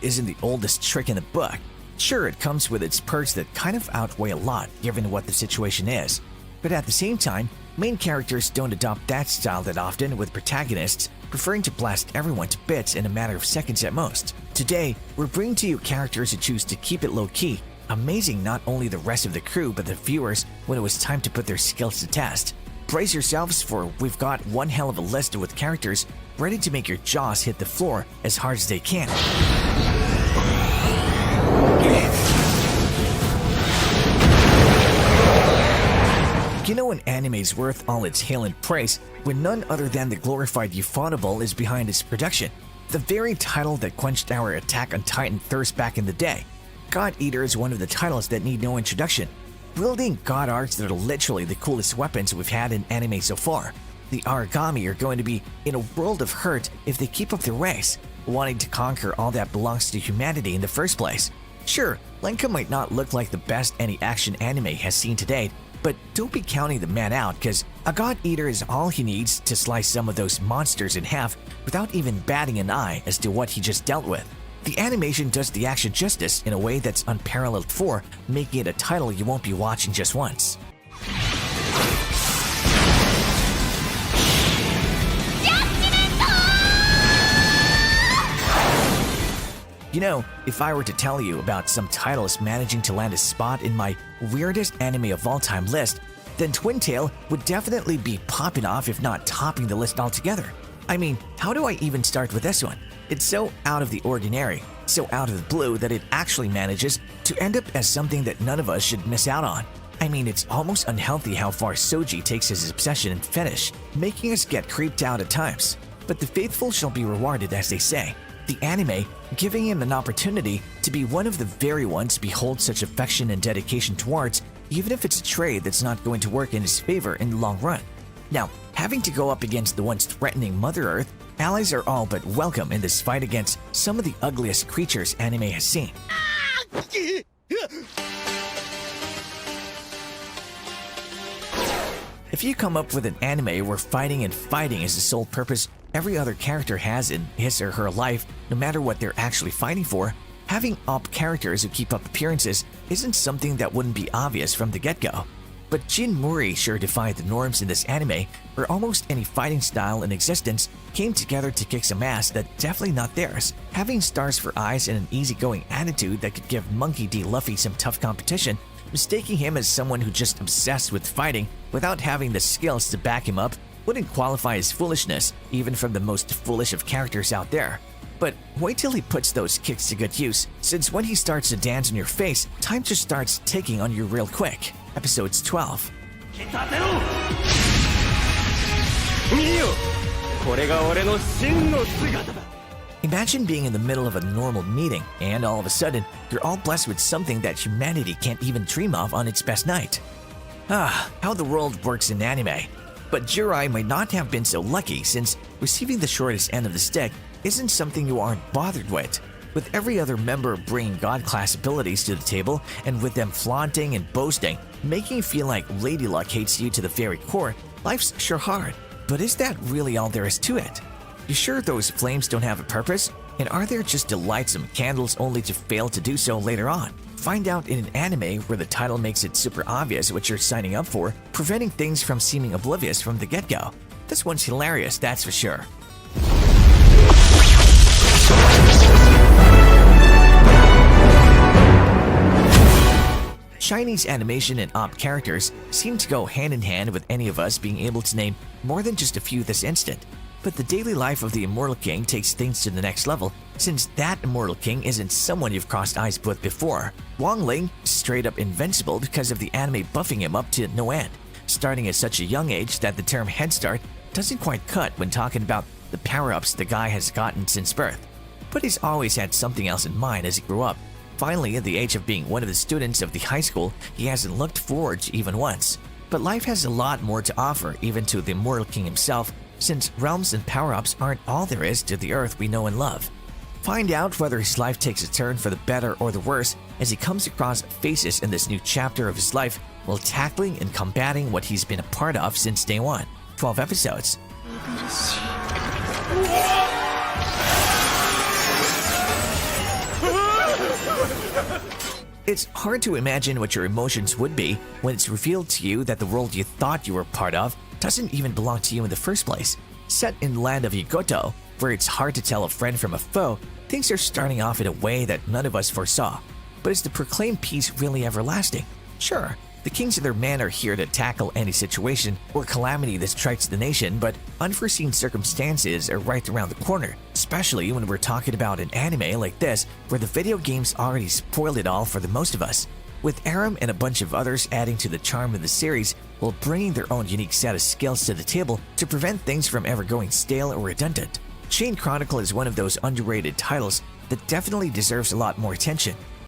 isn't the oldest trick in the book. Sure, it comes with its perks that kind of outweigh a lot given what the situation is. But at the same time, main characters don't adopt that style that often, with protagonists preferring to blast everyone to bits in a matter of seconds at most. Today, we're bringing to you characters who choose to keep it low-key, amazing not only the rest of the crew but the viewers when it was time to put their skills to test. Brace yourselves, for we've got one hell of a list with characters ready to make your jaws hit the floor as hard as they can. You know an anime's worth all its hail and praise when none other than the glorified Ufotable is behind its production. The very title that quenched our Attack on Titan thirst back in the day. God Eater is one of the titles that need no introduction, wielding god arts that are literally the coolest weapons we've had in anime so far. The Aragami are going to be in a world of hurt if they keep up their race, wanting to conquer all that belongs to humanity in the first place. Sure, Lenka might not look like the best any action anime has seen to date, but don't be counting the man out, cause a God Eater is all he needs to slice some of those monsters in half without even batting an eye as to what he just dealt with. The animation does the action justice in a way that's unparalleled for, making it a title you won't be watching just once. You know, if I were to tell you about some titles managing to land a spot in my weirdest anime of all time list, then Twin Tail would definitely be popping off, if not topping the list altogether. I mean, how do I even start with this one? It's so out of the ordinary, so out of the blue that it actually manages to end up as something that none of us should miss out on. I mean, it's almost unhealthy how far Soji takes his obsession and fetish, making us get creeped out at times. But the faithful shall be rewarded, as they say. The anime giving him an opportunity to be one of the very ones to behold such affection and dedication towards, even if it's a trade that's not going to work in his favor in the long run. Now, having to go up against the once threatening Mother Earth, allies are all but welcome in this fight against some of the ugliest creatures anime has seen. If you come up with an anime where fighting and fighting is the sole purpose every other character has in his or her life, no matter what they're actually fighting for, having op characters who keep up appearances isn't something that wouldn't be obvious from the get-go. But Jin Muri sure defied the norms in this anime, where almost any fighting style in existence came together to kick some ass that's definitely not theirs. Having stars for eyes and an easygoing attitude that could give Monkey D. Luffy some tough competition, mistaking him as someone who just obsessed with fighting without having the skills to back him up wouldn't qualify as foolishness, even from the most foolish of characters out there. But wait till he puts those kicks to good use, since when he starts to dance in your face, time just starts ticking on you real quick. Episodes 12. Imagine being in the middle of a normal meeting, and all of a sudden, you're all blessed with something that humanity can't even dream of on its best night. How the world works in anime. But Jirai might not have been so lucky, since receiving the shortest end of the stick isn't something you aren't bothered with. With every other member bringing god-class abilities to the table, and with them flaunting and boasting, making you feel like Lady Luck hates you to the very core, life's sure hard. But is that really all there is to it? You sure those flames don't have a purpose? And are there just to light some candles only to fail to do so later on? Find out in an anime where the title makes it super obvious what you're signing up for, preventing things from seeming oblivious from the get-go. This one's hilarious, that's for sure. Chinese animation and op characters seem to go hand in hand with any of us being able to name more than just a few this instant. But the daily life of the Immortal King takes things to the next level, since that Immortal King isn't someone you've crossed eyes with before. Wang Ling is straight up invincible because of the anime buffing him up to no end, starting at such a young age that the term head start doesn't quite cut when talking about the power-ups the guy has gotten since birth. But he's always had something else in mind as he grew up. Finally, at the age of being one of the students of the high school, he hasn't looked forward to even once. But life has a lot more to offer, even to the Immortal King himself, since realms and power-ups aren't all there is to the Earth we know and love. Find out whether his life takes a turn for the better or the worse as he comes across faces in this new chapter of his life while tackling and combating what he's been a part of since day one. 12 episodes. It's hard to imagine what your emotions would be when it's revealed to you that the world you thought you were part of doesn't even belong to you in the first place. Set in the land of Yugoto, where it's hard to tell a friend from a foe, things are starting off in a way that none of us foresaw. But is the proclaimed peace really everlasting? Sure, the kings and their men are here to tackle any situation or calamity that strikes the nation, but unforeseen circumstances are right around the corner, especially when we're talking about an anime like this where the video games already spoiled it all for the most of us. With Aram and a bunch of others adding to the charm of the series while bringing their own unique set of skills to the table to prevent things from ever going stale or redundant. Chain Chronicle is one of those underrated titles that definitely deserves a lot more attention.